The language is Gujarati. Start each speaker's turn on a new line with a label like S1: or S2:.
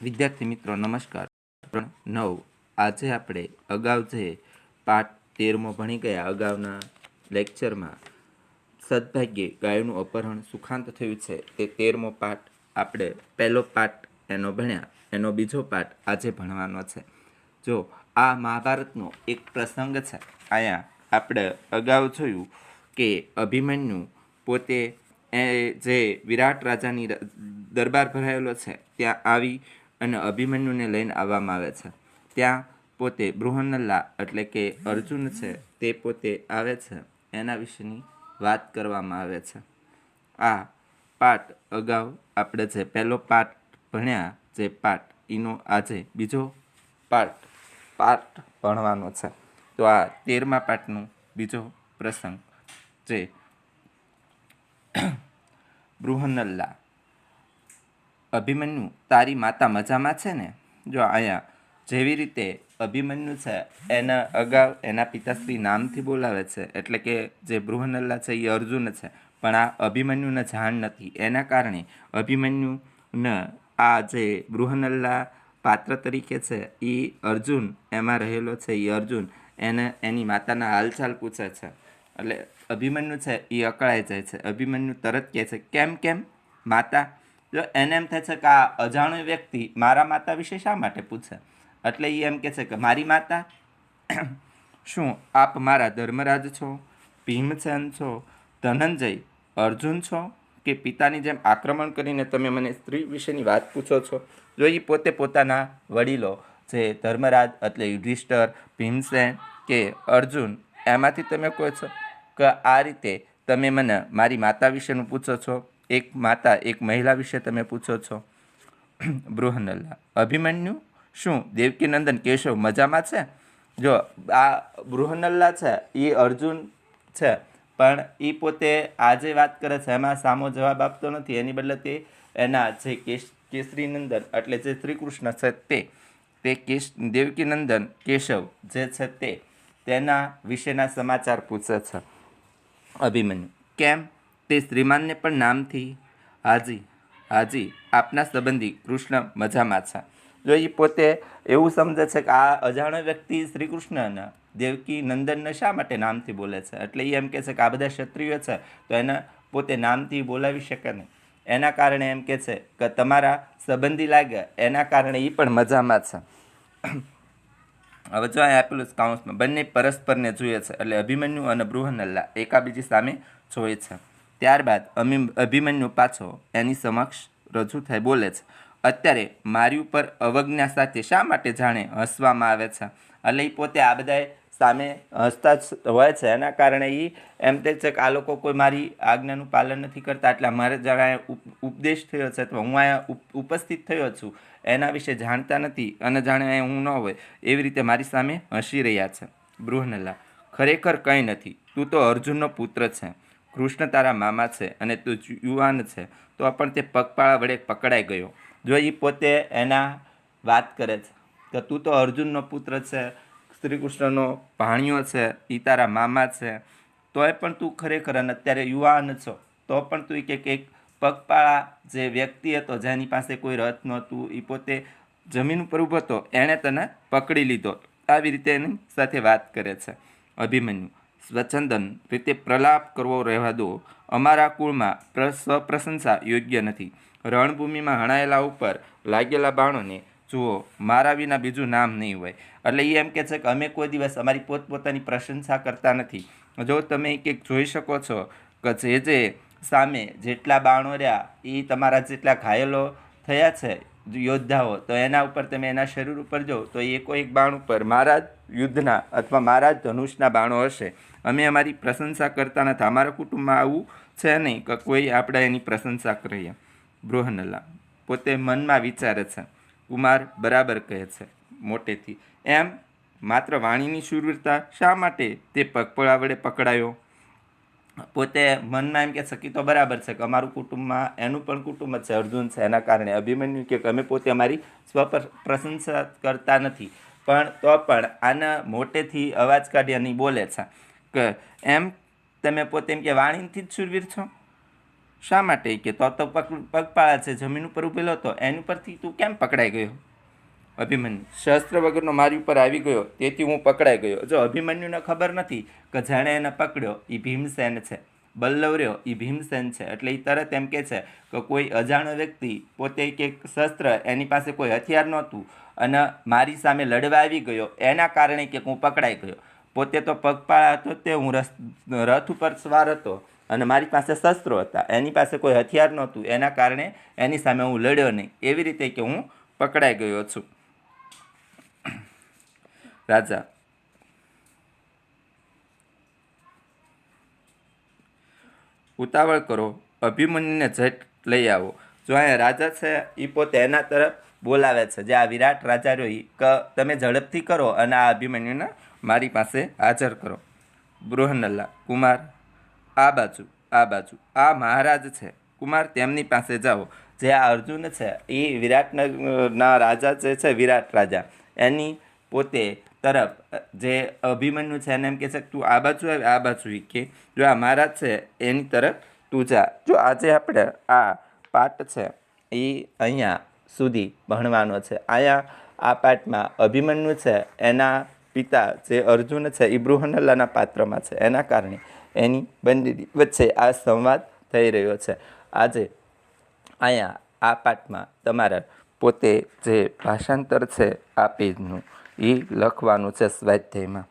S1: વિદ્યાર્થી મિત્રો નમસ્કાર. 9 આજે આપણે અગાઉ જે પાઠ 13મો ભણી ગયા અગાઉના લેક્ચરમાં સદભાગ્યે ગાયનું અપહરણ સુખાંત થયું છે તે 13મો પાઠ આપણે પહેલો પાઠ એનો ભણ્યા, એનો બીજો પાઠ આજે ભણવાનો છે. જો આ મહાભારતનો એક પ્રસંગ છે. અહીંયા આપણે અગાઉ જોયું કે અભિમન્યુ પોતે જે વિરાટ રાજાની દરબાર ભરાયેલો છે ત્યાં આવી અને અભિમન્યુને લઈને આવવામાં આવે છે. ત્યાં પોતે બૃહન્નલા એટલે કે અર્જુન છે તે પોતે આવે છે, એના વિશેની વાત કરવામાં આવે છે. આ પાઠ અગાઉ આપણે જે પહેલો પાઠ ભણ્યા જે પાઠ એનો આજે બીજો પાઠ ભણવાનો છે. તો આ 13મા પાઠનો બીજો પ્રસંગ જે બૃહન્નલા. અભિમન્યુ તારી માતા મજામાં છે ને? જો અહીંયા જેવી રીતે અભિમન્યુ છે એના અગાઉ એના પિતાશ્રી નામથી બોલાવે છે, એટલે કે જે બૃહન્નલા છે એ અર્જુન છે, પણ આ અભિમન્યુને જાણ નથી. એના કારણે અભિમન્યુને આ જે બૃહન્નલા પાત્ર તરીકે છે એ અર્જુન એમાં રહેલો છે, એ અર્જુન એને એની માતાના હાલચાલ પૂછે છે. એટલે અભિમન્યુ છે એ અકળાઈ જાય છે. અભિમન્યુ તરત કહે છે કેમ માતા? જો એને એમ થાય છે કે આ અજાણ્યો વ્યક્તિ મારા માતા વિશે શા માટે પૂછે, એટલે એ એમ કહે છે કે મારી માતા? શું આપ મારા ધર્મરાજ છો, ભીમસેન છો, ધનંજય, અર્જુન છો, કે પિતાની જેમ આક્રમણ કરીને તમે મને સ્ત્રી વિશેની વાત પૂછો છો? જો એ પોતે પોતાના વડીલો જે ધર્મરાજ એટલે યુધિષ્ઠર, ભીમસેન કે અર્જુન એમાંથી તમે કહો છો કે આ રીતે તમે મને મારી માતા વિશેનું પૂછો છો, એક માતા એક મહિલા વિશે તમે પૂછો છો. બૃહન્નલા. અભિમન્યુ શું દેવકીનંદન કેશવ મજામાં છે? જો આ બૃહન્નલા છે એ અર્જુન છે, પણ એ પોતે આ જે વાત કરે છે એમાં સામો જવાબ આપતો નથી. એની બદલે તે એના જે કેસરીનંદન એટલે જે શ્રી કૃષ્ણ છે તે દેવકીનંદન કેશવ જે છે તેના વિશેના સમાચાર પૂછે છે. અભિમન્યુ. કેમ? તે શ્રીમાનને પણ નામથી? હાજી આપના સંબંધી કૃષ્ણ મજામાં છે. જો એ પોતે એવું સમજે છે કે આ અજાણ્યો વ્યક્તિ શ્રી કૃષ્ણના દેવકી નંદનને શા માટે નામથી બોલે છે, એટલે એ એમ કહે છે કે આ બધા ક્ષત્રિયો છે તો એને પોતે નામથી બોલાવી શકે નહીં. એના કારણે એમ કહે છે કે તમારા સંબંધી લાગે એના કારણે એ પણ મજામાં છે. હવે જો અહીં આપેલું કાઉન્સમાં બંને પરસ્પરને જોઈએ છે, એટલે અભિમન્યુ અને બૃહન્નલા એકાબીજી સામે જોઈ છે. ત્યારબાદ અભિમન્યુ પાછો એની સમક્ષ રજૂ થઈ બોલે છે, અત્યારે મારી ઉપર અવજ્ઞા સાથે શા માટે જાણે હસવામાં આવે છે? એટલે એ પોતે આ બધા સામે હસતા જ હોય છે. એના કારણે એ એમ કહે છે કે આ લોકો કોઈ મારી આજ્ઞાનું પાલન નથી કરતા, એટલે મારે જાણે ઉપદેશ થયો છે અથવા હું અહીંયા ઉપસ્થિત થયો છું એના વિશે જાણતા નથી અને જાણે હું ન હોય એવી રીતે મારી સામે હસી રહ્યા છે. બૃહન્નલા. ખરેખર કંઈ નથી, તું તો અર્જુનનો પુત્ર છે, કૃષ્ણ તારા મામા છે અને તું યુવાન છે તો પણ તે પગપાળા વડે પકડાઈ ગયો. જો એ પોતે એના વાત કરે છે કે તું તો અર્જુનનો પુત્ર છે, શ્રી કૃષ્ણનો ભાણિયો છે, એ તારા મામા છે, તોય પણ તું ખરેખર અને અત્યારે યુવાન છો તો પણ તું એક પગપાળા જે વ્યક્તિ હતો જેની પાસે કોઈ રથ નહોતું, એ પોતે જમીન ઉપર ઊભો હતો, એણે તને પકડી લીધો. આવી રીતે એની સાથે વાત કરે છે. અભિમન્યુ. સ્વચ્છંદન રીતે પ્રલાપ કરવો રહેવા દો. અમારા કુળમાં સ્વપ્રશંસા યોગ્ય નથી. રણભૂમિમાં હણાયેલા ઉપર લાગેલા બાણોને જુઓ, મારા વિના બીજું નામ નહીં હોય. એટલે એ એમ કહે છે કે અમે કોઈ દિવસ અમારી પોતપોતાની પ્રશંસા કરતા નથી. જો તમે એક જોઈ શકો છો કે જે સામે જેટલા બાણો રહ્યા એ તમારા જેટલા ઘાયલો થયા છે યોદ્ધાઓ, તો એના ઉપર તમે એના શરીર ઉપર જો તો એક બાણ ઉપર મારા જ યુદ્ધના અથવા મારા જ ધનુષના બાણો હશે. અમે અમારી પ્રશંસા કરતા નથી. અમારા કુટુંબમાં આવું છે નહીં કે કોઈ આપણે એની પ્રશંસા કરીએ. બૃહન્નલા. પોતે મનમાં વિચારે છે, કુમાર બરાબર કહે છે મોટેથી. એમ માત્ર વાણીની શૂરવીરતા શા માટે તે પગપળા વડે પકડાયો? પોતે મનમાં એમ કે શકી તો બરાબર છે કે અમારું કુટુંબમાં એનું પણ કુટુંબ જ છે, અર્જુન છે, એના કારણે અભિમન્યુ કે અમે પોતે અમારી પ્રશંસા કરતા નથી, પણ તો પણ આના મોટેથી અવાજ કાઢી અને બોલે છે કે એમ તમે પોતે એમ કે વાણીથી જ શૂરવીર છો? શા માટે? કે તો પગપાળા છે, જમીન ઉપર ઊભેલો હતો, એની પરથી તું કેમ પકડાઈ ગયો? અભિમન્યુ: શસ્ત્ર વગરનો મારી ઉપર આવી ગયો, તેથી હું પકડાઈ ગયો. જો અભિમન્યુને ખબર નથી કે જેણે એને પકડ્યો એ ભીમસેન છે, બલ્લવ રહ્યો એ ભીમસેન છે, એટલે એ તરત એમ કહે છે કે કોઈ અજાણ્યો વ્યક્તિ પોતે કે શસ્ત્ર, એની પાસે કોઈ હથિયાર નહોતું અને મારી સામે લડવા આવી ગયો, એના કારણે કે હું પકડાઈ ગયો. પોતે તો પગપાળા હતો, તે હું રથ ઉપર સવાર હતો અને મારી પાસે શસ્ત્રો હતા, એની પાસે કોઈ હથિયાર નહોતું, એના કારણે એની સામે હું લડ્યો નહીં, એવી રીતે કે હું પકડાઈ ગયો છું. રાજા: ઉતાવળ કરો, અભિમન્યુને ઝટ લઈ આવો. જો અહીંયા રાજા છે એ પોતે એના તરફ બોલાવે છે, જે આ વિરાટ રાજા રહ્યો એ, કે તમે ઝડપથી કરો અને આ અભિમન્યુને મારી પાસે હાજર કરો. બૃહનલ્લા: કુમાર, આ બાજુ, આ બાજુ, આ મહારાજ છે, કુમાર તેમની પાસે જાઓ. જે આ અર્જુન છે એ વિરાટના રાજા જે છે, વિરાટ રાજા, એની પોતે તરફ જે અભિમન્યુ છે એને એમ કહે છે કે તું આ બાજુ આવે, આ બાજુ, કે જો આ મહારાજ છે એની તરફ તું જા. જો આજે આપણે આ પાઠ છે એ અહીંયા સુધી ભણવાનો છે. અહીંયા આ પાઠમાં અભિમન્યુ છે એના પિતા જે અર્જુન છે એ બૃહનલ્લાના પાત્રમાં છે, એના કારણે એની બંને વચ્ચે આ સંવાદ થઈ રહ્યો છે. આજે અહીંયા આ પાઠમાં તમારે પોતે જે ભાષાંતર છે આ પેજનું એ લખવાનું છે સ્વાધ્યાયમાં.